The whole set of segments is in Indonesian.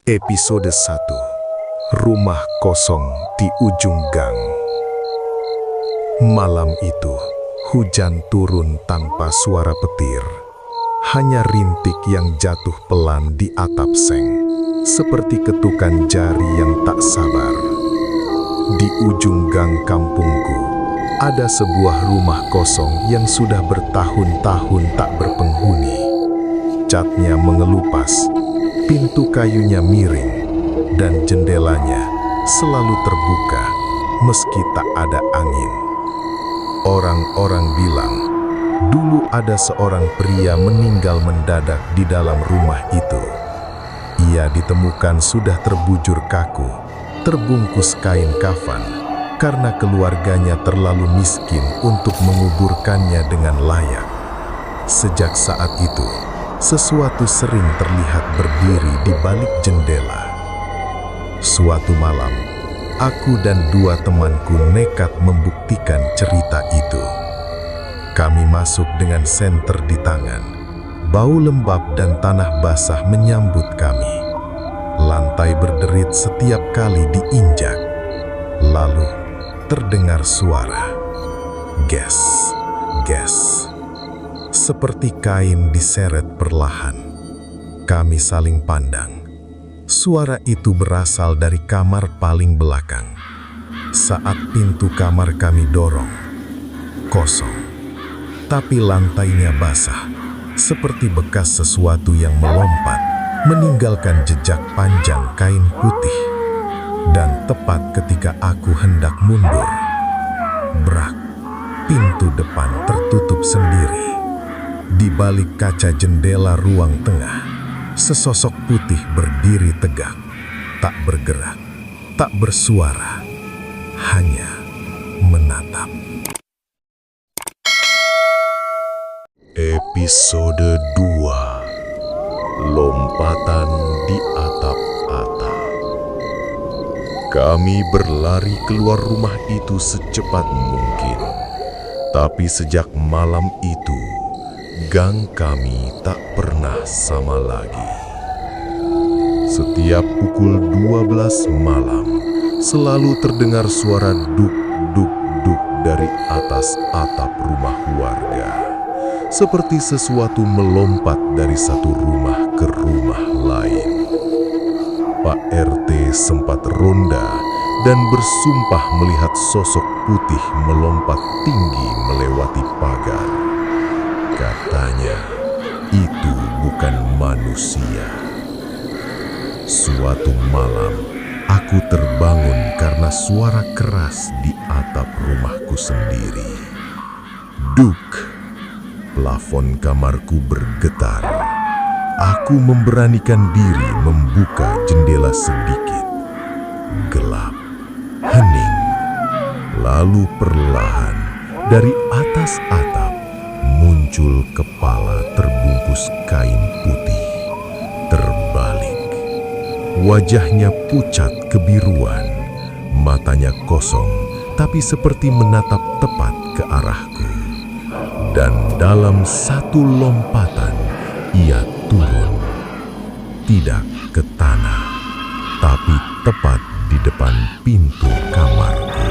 Episode 1. Rumah kosong di ujung gang. Malam itu, hujan turun tanpa suara petir. Hanya rintik yang jatuh pelan di atap seng, seperti ketukan jari yang tak sabar. Di ujung gang kampungku, ada sebuah rumah kosong yang sudah bertahun-tahun tak berpenghuni. Catnya mengelupas, pintu kayunya miring, dan jendelanya selalu terbuka meski tak ada angin. Orang-orang bilang, dulu ada seorang pria meninggal mendadak di dalam rumah itu. Ia ditemukan sudah terbujur kaku, terbungkus kain kafan, karena keluarganya terlalu miskin untuk menguburkannya dengan layak. Sejak saat itu, sesuatu sering terlihat berdiri di balik jendela. Suatu malam, aku dan dua temanku nekat membuktikan cerita itu. Kami masuk dengan senter di tangan. Bau lembab dan tanah basah menyambut kami. Lantai berderit setiap kali diinjak. Lalu terdengar suara. Ges, ges. Seperti kain diseret perlahan. Kami saling pandang. Suara itu berasal dari kamar paling belakang. Saat pintu kamar kami dorong, kosong. Tapi lantainya basah, seperti bekas sesuatu yang melompat, meninggalkan jejak panjang kain putih. Dan tepat ketika aku hendak mundur, brak, pintu depan tertutup sendiri. Di balik kaca jendela ruang tengah, sesosok putih berdiri tegak, tak bergerak, tak bersuara, hanya menatap. Episode 2. Lompatan di atap-atap. Kami berlari keluar rumah itu secepat mungkin. Tapi sejak malam itu, gang kami tak pernah sama lagi. Setiap pukul 12 malam, selalu terdengar suara duk-duk-duk dari atas atap rumah warga. Seperti sesuatu melompat dari satu rumah ke rumah lain. Pak RT sempat ronda dan bersumpah melihat sosok putih melompat tinggi melewati pagar. Katanya, itu bukan manusia. Suatu malam, aku terbangun karena suara keras di atap rumahku sendiri. Duk! Plafon kamarku bergetar. Aku memberanikan diri membuka jendela sedikit. Gelap, hening. Lalu perlahan, dari atas atap, muncul kepala terbungkus kain putih, terbalik. Wajahnya pucat kebiruan, matanya kosong, tapi seperti menatap tepat ke arahku. Dan dalam satu lompatan, ia turun. Tidak ke tanah, tapi tepat di depan pintu kamarku.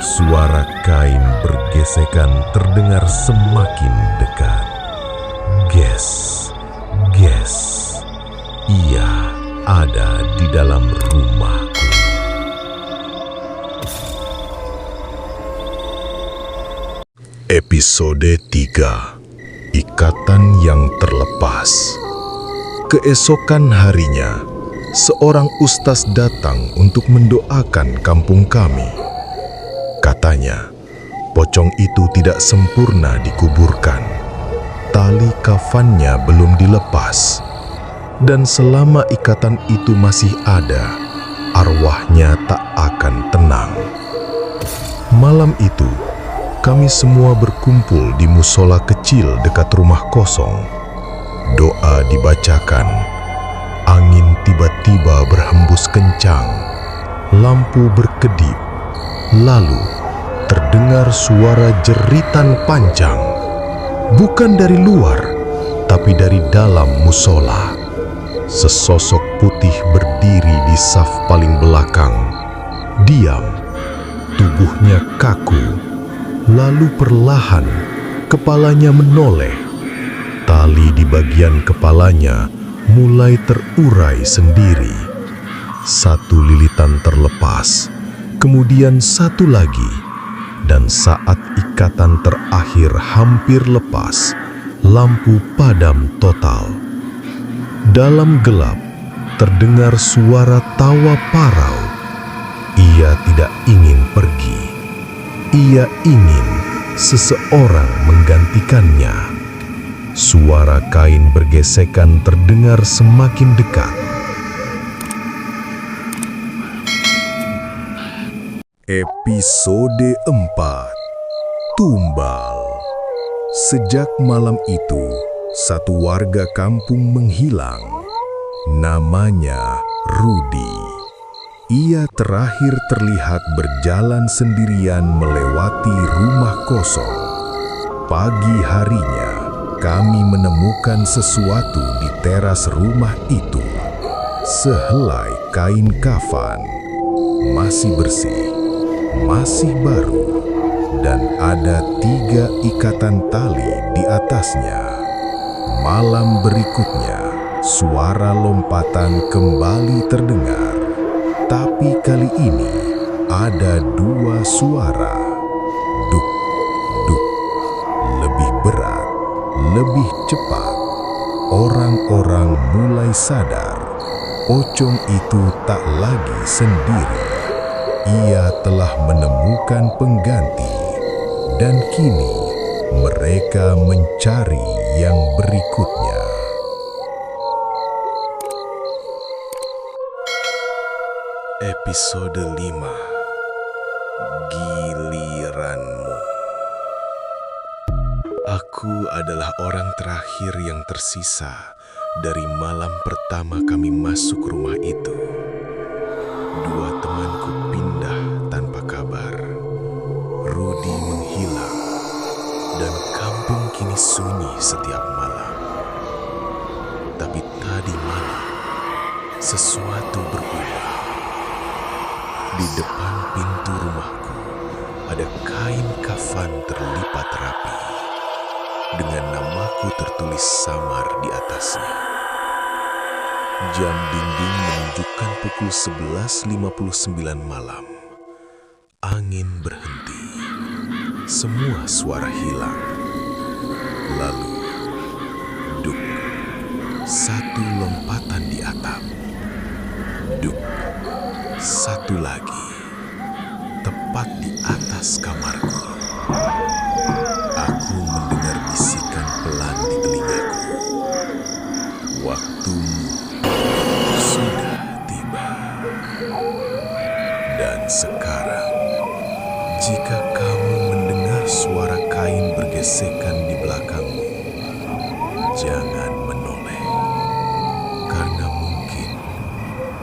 Suara kain bergesekan terdengar semakin dekat. Ges, ges. Ia ada di dalam rumahku. Episode 3. Ikatan yang terlepas. Keesokan harinya, seorang ustaz datang untuk mendoakan kampung kami. Katanya, pocong itu tidak sempurna dikuburkan. Tali kafannya belum dilepas. Dan selama ikatan itu masih ada, arwahnya tak akan tenang. Malam itu, kami semua berkumpul di musola kecil dekat rumah kosong. Doa dibacakan. Angin tiba-tiba berhembus kencang. Lampu berkedip. Lalu terdengar suara jeritan panjang. Bukan dari luar, tapi dari dalam musola. Sesosok putih berdiri di saf paling belakang. Diam, tubuhnya kaku, lalu perlahan kepalanya menoleh. Tali di bagian kepalanya mulai terurai sendiri. Satu lilitan terlepas, kemudian satu lagi, dan saat ikatan terakhir hampir lepas, lampu padam total. Dalam gelap, terdengar suara tawa parau. Ia tidak ingin pergi. Ia ingin seseorang menggantikannya. Suara kain bergesekan terdengar semakin dekat. Episode 4. Tumbal. Sejak malam itu, satu warga kampung menghilang. Namanya Rudi. Ia terakhir terlihat berjalan sendirian melewati rumah kosong. Pagi harinya, kami menemukan sesuatu di teras rumah itu. Sehelai kain kafan, masih bersih, masih baru, dan ada 3 ikatan tali di atasnya. Malam berikutnya, suara lompatan kembali terdengar. Tapi kali ini ada 2 suara. Duk, duk. Lebih berat, lebih cepat. Orang-orang mulai sadar. Pocong itu tak lagi sendiri. Ia telah menemukan pengganti. Dan kini mereka mencari yang berikutnya. Episode 5. Giliranmu. Aku adalah orang terakhir yang tersisa dari malam pertama kami masuk rumah itu. 2 temanku pindah tanpa kabar. Rudi menghilang dan kampung kini sunyi setiap malam. Tapi tadi malam sesuatu berubah. Di depan pintu rumahku ada kain kafan terlipat rapi dengan namaku tertulis samar di atasnya. Jam dinding menunjukkan pukul 11.59 malam. Angin berhenti. Semua suara hilang. Lalu, duk, satu lompatan di atap. Duk, satu lagi, tepat di atas kamarku. Aku mendengar bisikan pelan di telingaku. Waktumu sudah tiba. Dan sekarang, jika kamu mendengar suara kain bergesekan di belakangmu, jangan menoleh, karena mungkin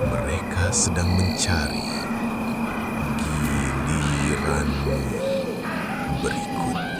mereka sedang mencari giliranmu berikutnya.